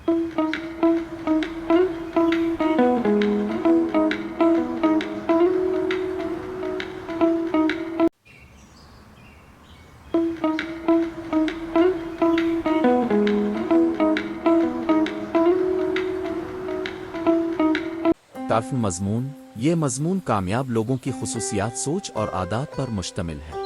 तार्फ मज़मून। ये मज़मून कामयाब लोगों की खुसूसियात, सोच और आदत पर मुश्तमिल है।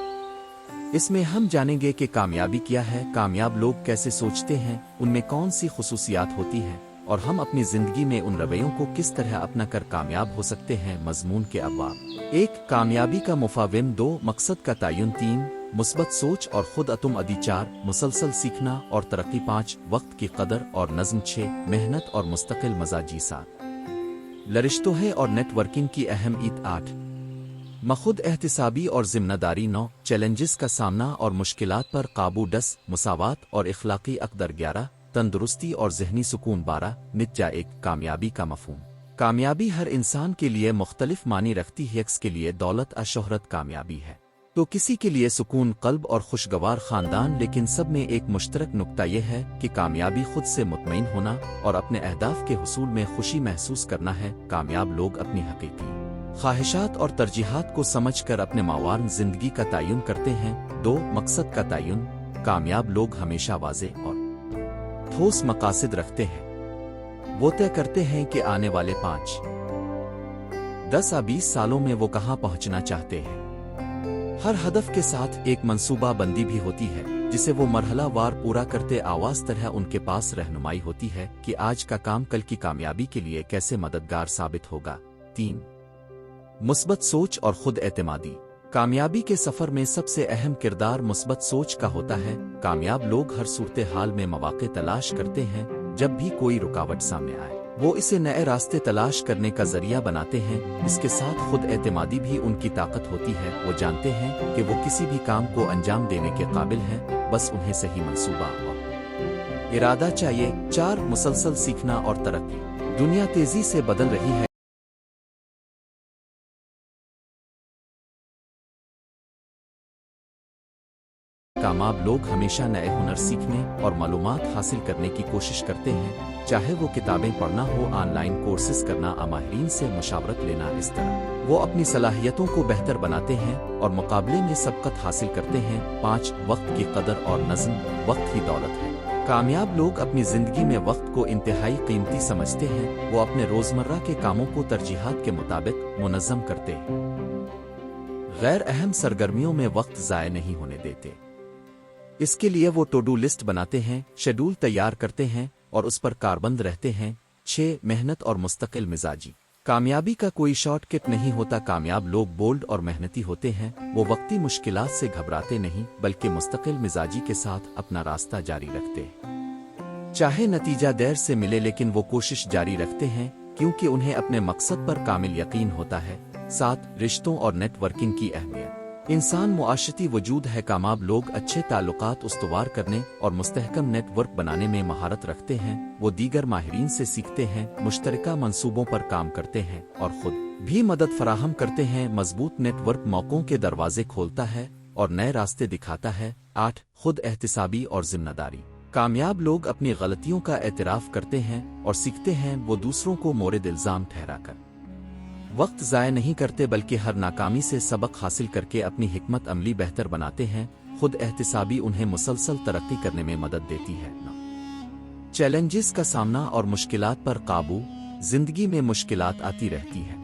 इसमें हम जानेंगे कि कामयाबी क्या है, कामयाब लोग कैसे सोचते हैं, उनमें कौन सी खुसूसियात होती हैं, और हम अपनी ज़िंदगी में उन रवैयों को किस तरह अपना कर कामयाब हो सकते हैं। मज़मून के अब्वाब। 1. कामयाबी का मुफाविम। 2. मकसद का तयन। 3. मुस्बत सोच और खुद अतुमअदी। 4. मुसलसल सीखना और तरक्की। 5. वक्त की कदर और नज़म। 6. मेहनत और मुस्तकिल मजाजी। 7. लरिश्तों और नेटवर्किंग की अहमियत। 8. मखुद एहतिसाबी और जिम्मेदारी। 9. चैलेंजेस का सामना और मुश्किलात पर काबू। 10. मुसावात और इखलाकी अक़दर। 11. तंदुरुस्ती और ज़हनी सुकून। 12. नतीजा। 1. कामयाबी का मफ़हूम। कामयाबी हर इंसान के लिए मुख्तलिफ मानी रखती है। एक के लिए दौलत और शोहरत कामयाबी है, तो किसी के लिए सुकून क़ल्ब और खुशगवार ख़ानदान। लेकिन सब में एक मुश्तरक नुक्ता यह है कि कामयाबी खुद से मुतमईन होना और अपने अहदाफ के हुसूल में खुशी महसूस करना है। कामयाब लोग अपनी हकीकी ख्वाहिशात और तरजीहात को समझकर अपने मावारन ज़िंदगी का तयन करते हैं। 2. मकसद का तयन। कामयाब लोग हमेशा वाज़ेह और ठोस मकासद रखते हैं। वो तय करते हैं कि आने वाले 5, 10 या 20 सालों में वो कहाँ पहुँचना चाहते हैं। हर हदफ के साथ एक मंसूबा बंदी भी होती है, जिसे वो मरहला वार पूरा करते आवाज़ तरह उनके पास रहनुमाई होती है कि आज का काम कल की कामयाबी के लिए कैसे मददगार साबित होगा। 3. मुस्बत सोच और खुद एतमादी। कामयाबी के सफ़र में सबसे अहम किरदार मुस्बत सोच का होता है। कामयाब लोग हर सूरत हाल में मौक़े तलाश करते हैं। जब भी कोई रुकावट सामने आए, वो इसे नए रास्ते तलाश करने का जरिया बनाते हैं। इसके साथ खुद एतमादी भी उनकी ताकत होती है। वो जानते हैं कि वो किसी भी काम को अंजाम देने के काबिल हैं, बस उन्हें सही मंसूबा और इरादा चाहिए। 4. मुसलसल सीखना और तरक्की। दुनिया तेजी से बदल रही है। कामयाब लोग हमेशा नए हुनर सीखने और मालूमात हासिल करने की कोशिश करते हैं, चाहे वो किताबें पढ़ना हो, ऑनलाइन कोर्सेज करना या माहिरीन से मशावरत लेना। इस तरह वो अपनी सलाहियतों को बेहतर बनाते हैं और मुकाबले में सबकत हासिल करते हैं। 5. वक्त की कदर और नज़म। वक्त ही दौलत है। कामयाब लोग अपनी ज़िंदगी में वक्त को इंतहाई कीमती समझते हैं। वो अपने रोज़मर्रा के कामों को तरजीहात के मुताबिक मुनज़्ज़म करते हैं, गैर अहम सरगर्मियों में वक्त ज़ाय नहीं होने देते। इसके लिए वो टू डू लिस्ट बनाते हैं, शेड्यूल तैयार करते हैं और उस पर कारबंद रहते हैं। 6. मेहनत और मुस्तकिल मिजाजी। कामयाबी का कोई शॉर्टकट नहीं होता। कामयाब लोग बोल्ड और मेहनती होते हैं। वो वक्ती मुश्किलात से घबराते नहीं, बल्कि मुस्तकिल मिजाजी के साथ अपना रास्ता जारी रखते हैं। चाहे नतीजा देर से मिले, लेकिन वो कोशिश जारी रखते हैं, क्योंकि उन्हें अपने मकसद पर कामिल यकीन होता है। 7. रिश्तों और नेटवर्किंग की अहमियत। इंसान मुआशरती वजूद है। कामयाब लोग अच्छे ताल्लुकात उस्तवार करने और मुस्तहकम नेटवर्क बनाने में महारत रखते हैं। वो दीगर माहिरीन से सीखते हैं, मुश्तरका मंसूबों पर काम करते हैं और खुद भी मदद फराहम करते हैं। मजबूत नेटवर्क मौक़ों के दरवाजे खोलता है और नए रास्ते दिखाता है। 8. खुद एहतिसाबी और जिम्मेदारी। कामयाब लोग अपनी गलतियों का एतराफ़ करते हैं और सीखते हैं। वो दूसरों को मोरद इल्ज़ाम ठहराकर वक्त ज़ाय नहीं करते, बल्कि हर नाकामी से सबक हासिल करके अपनी हिकमत अमली बेहतर बनाते हैं। खुद एहतिसाबी उन्हें मुसलसल तरक्की करने में मदद देती है। चैलेंजेस का सामना और मुश्किलात पर काबू। जिंदगी में मुश्किलात आती रहती है,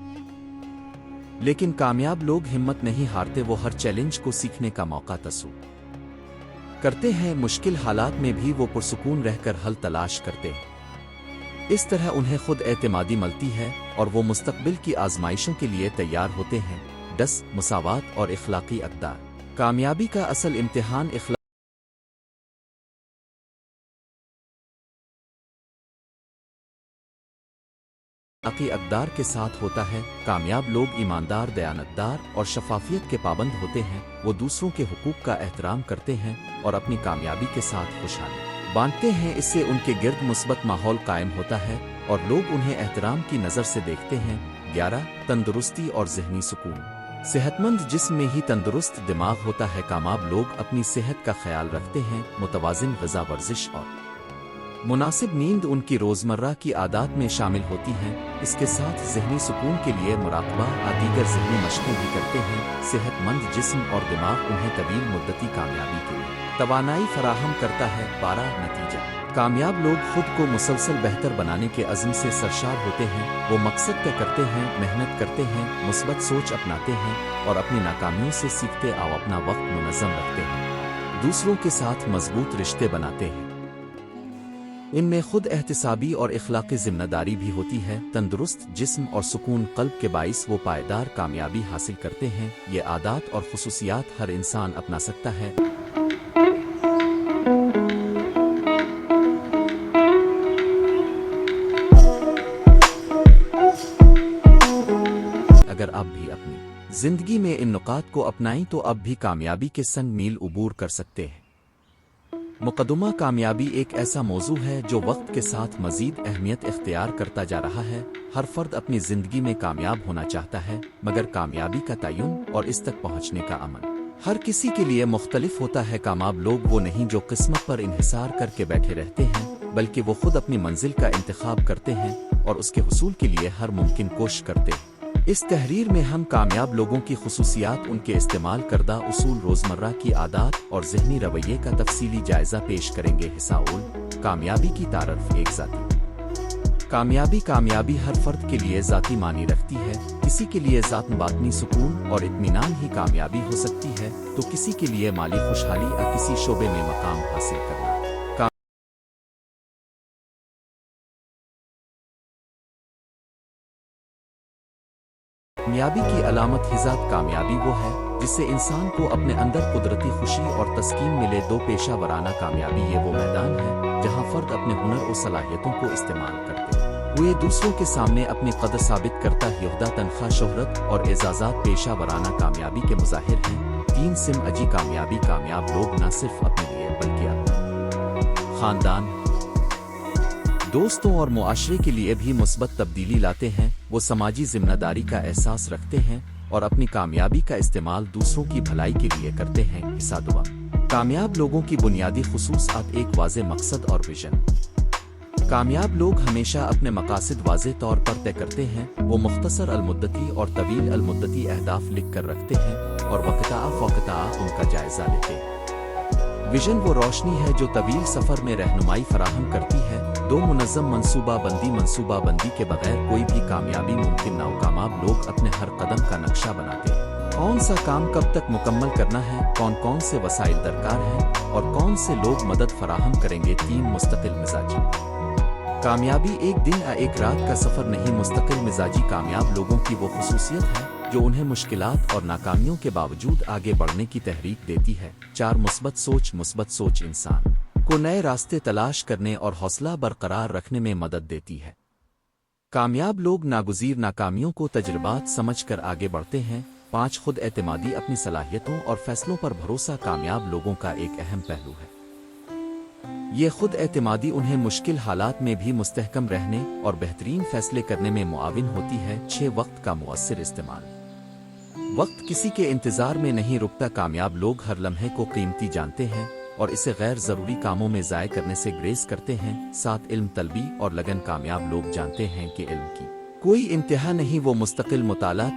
लेकिन कामयाब लोग हिम्मत नहीं हारते। वो हर चैलेंज को सीखने का मौका तस्वूर करते हैं। मुश्किल हालात में भी वो पुरसुकून रहकर हल तलाश करते हैं। इस तरह उन्हें खुद एतमादी मिलती है और वो मुस्तकबिल की आजमाइशों के लिए तैयार होते हैं। 10. मुसावात और इखलाकी अक़दार। कामयाबी का असल इम्तिहान इखलाकी अक़दार के साथ होता है। कामयाब लोग ईमानदार, दयानतदार और शफाफियत के पाबंद होते हैं। वो दूसरों के हुकूक का एहतराम करते हैं और अपनी कामयाबी के साथ खुशहाली बांटते हैं। इससे उनके गिर्द मुस्बत माहौल कायम होता है और लोग उन्हें एहतराम की नज़र से देखते हैं। 11. तंदुरुस्ती और ज़हनी सुकून। सेहतमंद जिस्म में ही तंदुरुस्त दिमाग होता है। कामयाब लोग अपनी सेहत का ख्याल रखते हैं। मुतवाज़िन ग़िज़ा, वर्जिश और मुनासिब नींद उनकी रोज़मर्रा की आदत में शामिल होती हैं। इसके साथ ज़हनी सुकून के लिए मुराक़बा और दीगर ज़हनी मशक़ें भी करते हैं। सेहतमंद जिस्म और दिमाग उन्हें तवील मुद्दती कामयाबी के लिए तवानाई फराहम करता है। 12 नतीजा। कामयाब लोग खुद को मुसलसल बेहतर बनाने के अज़्म से सरशार होते हैं। वो मकसद तय करते हैं, मेहनत करते हैं, मुस्बत सोच अपनाते हैं और अपनी नाकामियों से सीखते और अपना वक्त मुनज़्ज़म रखते हैं। दूसरों के साथ मजबूत रिश्ते बनाते हैं। इनमें खुद एहतिसाबी और इखलाक़ी ज़िम्मेदारी भी होती है। तंदुरुस्त जिस्म और सुकून क़ल्ब के बाइस वो पायदार कामयाबी हासिल करते हैं। ये आदात और ख़ुसूसियात हर इंसान अपना सकता है। अगर आप भी अपनी ज़िंदगी में इन नुकात को अपनाएं तो अब भी कामयाबी के संग मील उबूर कर सकते हैं। मुक़द्दमा कामयाबी एक ऐसा मौजू है जो वक्त के साथ मज़ीद अहमियत इख्तियार करता जा रहा है। हर फर्द अपनी ज़िंदगी में कामयाब होना चाहता है, मगर कामयाबी का तयन और इस तक पहुँचने का अमल हर किसी के लिए मुख्तलिफ होता है। कामयाब लोग वो नहीं जो किस्मत पर इन्हिसार करके बैठे रहते हैं, बल्कि वो खुद अपनी मंजिल का इंतखाब करते हैं और उसके हुसूल के लिए हर मुमकिन कोशिश करते हैं। इस तहरीर में हम कामयाब लोगों की खुसूसियात, उनके इस्तेमाल करदा उसूल, रोज़मर्रा की आदत और ज़हनी रवैये का तफसीली जायज़ा पेश करेंगे। हिस्सा कामयाबी की तारीफ़। एक ज़ाती कामयाबी हर फर्द के लिए ज़ाती मानी रखती है। किसी के लिए ज़ात बातनी सुकून और इत्मीनान ही कामयाबी हो सकती है, तो किसी के लिए माली खुशहाली या किसी शोबे में मकाम हासिल करना। कामयाबी की अलामत हिजात कामयाबी वो है जिससे इंसान को अपने अंदर कुदरती खुशी और तस्कीन मिले। दो पेशा वराना कामयाबी ये वो मैदान है जहां फर्द अपने हुनर और सलाहियतों को इस्तेमाल करते हुए दूसरों के सामने अपनी कदर साबित करता है। युहदा, तनख्वाह, शोहरत और एजाज़ात पेशा वराना कामयाबी के मुज़ाहिर हैं। 3 सिम अजी कामयाबी। कामयाब लोग न सिर्फ अपने लिए बल्कि अपने ख़ानदान, दोस्तों और मुआशरे के लिए भी मुस्बत तब्दीली लाते हैं। वो समाजी जिम्मेदारी का एहसास रखते हैं और अपनी कामयाबी का इस्तेमाल दूसरों की भलाई के लिए करते हैं। हिस्सा दुआ। कामयाब लोगों की बुनियादी खुसूसियात। एक वाज़े मकसद और विजन। कामयाब लोग हमेशा अपने मकासद वाज़े तौर पर तय करते हैं। वो मुख्तसर अलमुद्दती और तवील अलमुद्दती अहदाफ लिख कर रखते हैं और वक़्ता फ़ौक़ता उनका जायज़ा लेते हैं। विजन वो रोशनी है जो तवील सफ़र में रहनुमाई फराहम करती है। 2 मुनज़्ज़म मंसूबा बंदी के बगैर कोई भी कामयाबी मुमकिन न हो। कामयाब लोग अपने हर कदम का नक्शा बनाते हैं। कौन सा काम कब तक मुकम्मल करना है, कौन से वसाइल दरकार हैं और कौन से लोग मदद फराहम करेंगे। 3 मुस्तकिल मिजाजी कामयाबी। एक दिन या एक रात का सफ़र नहीं, मुस्तकिल मिजाजी कामयाब लोगों की वो खुसूसियत है जो उन्हें मुश्किलात और नाकामियों के बावजूद आगे बढ़ने की तहरीक देती है। 4 मुस्बत सोच इंसान को नए रास्ते तलाश करने और हौसला बरकरार रखने में मदद देती है। कामयाब लोग नागुज़ीर नाकामियों को तजुर्बात समझकर आगे बढ़ते हैं। 5 खुद एतमादी। अपनी सलाहियतों और फैसलों पर भरोसा कामयाब लोगों का एक अहम पहलू है। ये खुद एतमादी उन्हें मुश्किल हालात में भी मुस्तहकम रहने और बेहतरीन फैसले करने में मुआविन होती है। 6 वक्त का मुअस्सिर इस्तेमाल। वक्त किसी के इंतज़ार में नहीं रुकता। कामयाब लोग हर लम्हे को कीमती जानते हैं और इसे गैर ज़रूरी कामों में ज़ाय करने से ग्रेज़ करते हैं। 7 इल्म तलबी और लगन। कामयाब लोग जानते हैं कि इल्म की कोई इंतहा नहीं। वो मुस्तकिल मुताला,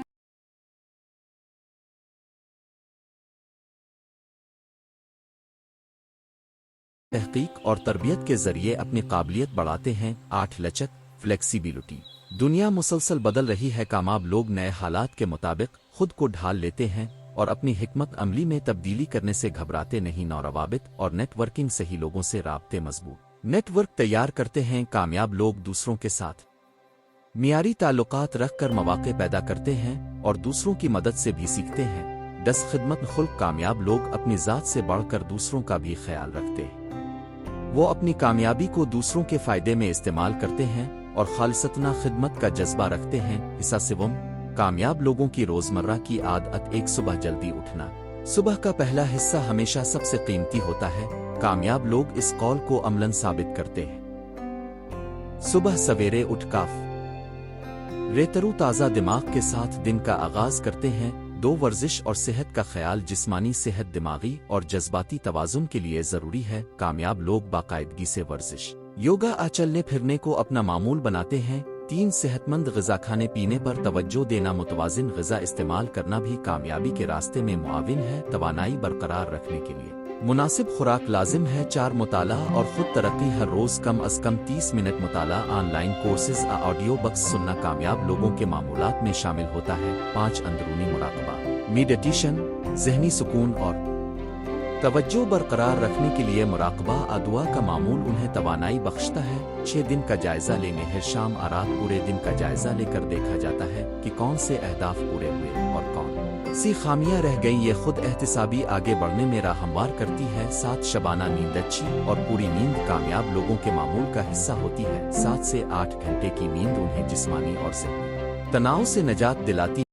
तहकीक और तरबियत के ज़रिए अपनी काबिलियत बढ़ाते हैं। 8 लचक, फ्लेक्सिबिलिटी। दुनिया मुसलसल बदल रही है। कामयाब लोग नए हालात के मुताबिक खुद को ढाल लेते हैं और अपनी हिकमत अमली में तब्दीली करने से घबराते नहीं। नौरवाबित और नेटवर्किंग से ही लोगों से राब्ते मजबूत नेटवर्क तैयार करते हैं। कामयाब लोग दूसरों के साथ मियारी ताल्लुकात रख कर मौक़े पैदा करते हैं और दूसरों की मदद से भी सीखते हैं। 10 खिदमत खुल्क। कामयाब लोग अपनी ज़ात से बढ़कर दूसरों का भी ख्याल रखते हैं। वो अपनी कामयाबी को दूसरों के फ़ायदे में इस्तेमाल करते हैं और खालिसतना खिदमत का जज्बा रखते हैं। हिस्सा सिवम। कामयाब लोगों की रोज़मर्रा की आदत। 1 सुबह जल्दी उठना। सुबह का पहला हिस्सा हमेशा सबसे कीमती होता है। कामयाब लोग इस कौल को अमलन साबित करते हैं। सुबह सवेरे उठ काफ रेतरू ताज़ा दिमाग के साथ दिन का आगाज़ करते हैं। 2 वर्जिश और सेहत का ख्याल। जिस्मानी सेहत दिमागी और जज्बाती तवाज़ुन के लिए ज़रूरी है। कामयाब लोग बाकायदगी से वर्जिश योगा चलने फिरने को अपना मामूल बनाते हैं। 3 सेहतमंद ग़िज़ा खाने पीने पर तवज्जो देना, मुतवाज़िन ग़िज़ा इस्तेमाल करना भी कामयाबी के रास्ते में मुआविन है। तवानाई बरकरार रखने के लिए मुनासिब खुराक लाजिम है। 4 मुताला और ख़ुद तरक्की, हर रोज़ कम अज़ कम 30 मिनट मुताला, ऑनलाइन कोर्सेज़, ऑडियो बुक्स सुनना कामयाब लोगों के मामूलात में शामिल होता है। 5 अंदरूनी मुराक़बा, मेडिटेशन, ज़हनी सुकून और तवज्जो बरकरार रखने के लिए मुराक़बा दुआ का मामूल उन्हें तवानाई बख्शता है। 6 दिन का जायज़ा लेने हर शाम और रात पूरे दिन का जायज़ा लेकर देखा जाता है कि कौन से अहदाफ पूरे हुए और कौन सी खामियां रह गईं। ये खुद एहतिसाबी आगे बढ़ने में राह हमवार करती है। 7 शबाना नींद, अच्छी और पूरी नींद कामयाब लोगों के मामूल का हिस्सा होती है। 7 से 8 घंटे की नींद उन्हें जिस्मानी और ज़हनी तनाव से निजात दिलाती